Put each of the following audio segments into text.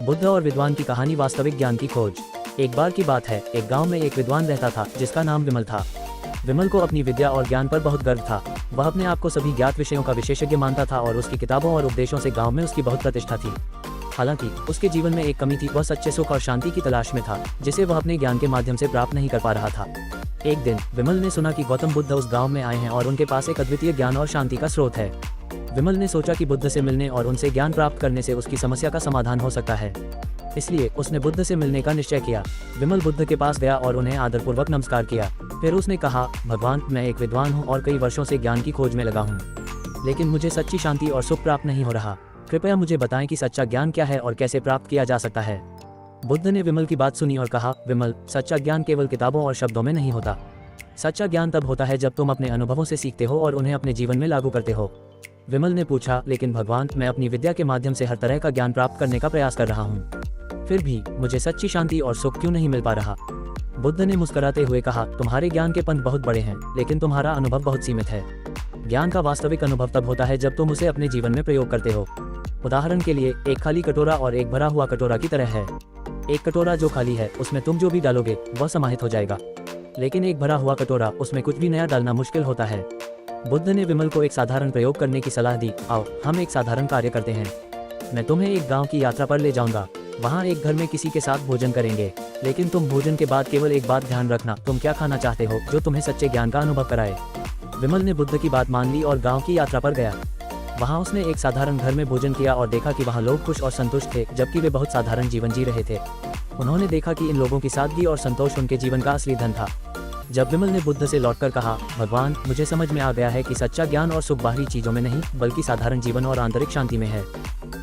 बुद्ध और विद्वान की कहानी, वास्तविक ज्ञान की खोज। एक बार की बात है, एक गांव में एक विद्वान रहता था जिसका नाम विमल था। विमल को अपनी विद्या और ज्ञान पर बहुत गर्व था। वह अपने आप को सभी ज्ञात विषयों का विशेषज्ञ मानता था और उसकी किताबों और उपदेशों से गांव में उसकी बहुत प्रतिष्ठा थी। हालांकि उसके जीवन में एक कमी थी, वह सच्चे सुख और शांति की तलाश में था, जिसे वह अपने ज्ञान के माध्यम से प्राप्त नहीं कर पा रहा था। एक दिन विमल ने सुना कि गौतम बुद्ध उस गांव में आए हैं और उनके पास एक अद्वितीय ज्ञान और शांति का स्रोत है। विमल ने सोचा कि बुद्ध से मिलने और उनसे ज्ञान प्राप्त करने से उसकी समस्या का समाधान हो सकता है। इसलिए उसने बुद्ध से मिलने का निश्चय किया। विमल बुद्ध के पास गया और उन्हें आदरपूर्वक नमस्कार किया। फिर उसने कहा, भगवान, मैं एक विद्वान हूँ और कई वर्षों से ज्ञान की खोज में लगा हूँ, लेकिन मुझे सच्ची शांति और सुख प्राप्त नहीं हो रहा। कृपया मुझे बताएं कि सच्चा ज्ञान क्या है और कैसे प्राप्त किया जा सकता है। बुद्ध ने विमल की बात सुनी और कहा, विमल, सच्चा ज्ञान केवल किताबों और शब्दों में नहीं होता। सच्चा ज्ञान तब होता है जब तुम अपने अनुभवों से सीखते हो और उन्हें अपने जीवन में लागू करते हो। विमल ने पूछा, लेकिन भगवान, मैं अपनी विद्या के माध्यम से हर तरह का ज्ञान प्राप्त करने का प्रयास कर रहा हूँ, फिर भी मुझे सच्ची शांति और सुख क्यों नहीं मिल पा रहा। बुद्ध ने मुस्कुराते हुए कहा, तुम्हारे ज्ञान के पंथ बहुत बड़े हैं, लेकिन तुम्हारा अनुभव बहुत सीमित है। ज्ञान का वास्तविक अनुभव तब होता है जब तुम उसे अपने जीवन में प्रयोग करते हो। उदाहरण के लिए, एक खाली कटोरा और एक भरा हुआ कटोरा की तरह है। एक कटोरा जो खाली है, उसमें तुम जो भी डालोगे वह समाहित हो जाएगा, लेकिन एक भरा हुआ कटोरा, उसमें कुछ भी नया डालना मुश्किल होता है। बुद्ध ने विमल को एक साधारण प्रयोग करने की सलाह दी। आओ हम एक साधारण कार्य करते हैं। मैं तुम्हें एक गांव की यात्रा पर ले जाऊंगा। वहाँ एक घर में किसी के साथ भोजन करेंगे, लेकिन तुम भोजन के बाद केवल एक बात ध्यान रखना, तुम क्या खाना चाहते हो जो तुम्हें सच्चे ज्ञान का अनुभव कराए। विमल ने बुद्ध की बात मान ली और गाँव की यात्रा पर गया। वहाँ उसने एक साधारण घर में भोजन किया और देखा कि वहाँ लोग खुश और संतुष्ट थे, जबकि वे बहुत साधारण जीवन जी रहे थे। उन्होंने देखा कि इन लोगों की सादगी और संतोष उनके जीवन का असली धन था। जब विमल ने बुद्ध से लौटकर कहा, भगवान, मुझे समझ में आ गया है कि सच्चा ज्ञान और सुख बाहरी चीजों में नहीं, बल्कि साधारण जीवन और आंतरिक शांति में है।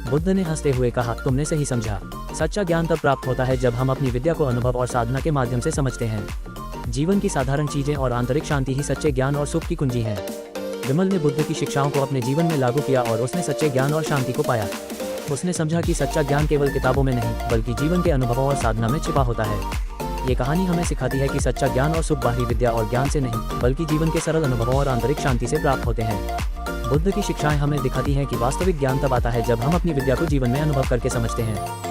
बुद्ध ने हंसते हुए कहा, तुमने सही समझा। सच्चा ज्ञान तब प्राप्त होता है जब हम अपनी विद्या को अनुभव और साधना के माध्यम से समझते हैं। जीवन की साधारण चीजें और आंतरिक शांति ही सच्चे ज्ञान और सुख की कुंजी है। विमल ने बुद्ध की शिक्षाओं को अपने जीवन में लागू किया और उसने सच्चे ज्ञान और शांति को पाया। उसने समझा कि सच्चा ज्ञान केवल किताबों में नहीं, बल्कि जीवन के अनुभवों और साधना में छिपा होता है। ये कहानी हमें सिखाती है कि सच्चा ज्ञान और सुख बाहरी विद्या और ज्ञान से नहीं, बल्कि जीवन के सरल अनुभवों और आंतरिक शांति से प्राप्त होते हैं। बुद्ध की शिक्षाएं हमें दिखाती हैं कि वास्तविक ज्ञान तब आता है जब हम अपनी विद्या को जीवन में अनुभव करके समझते हैं।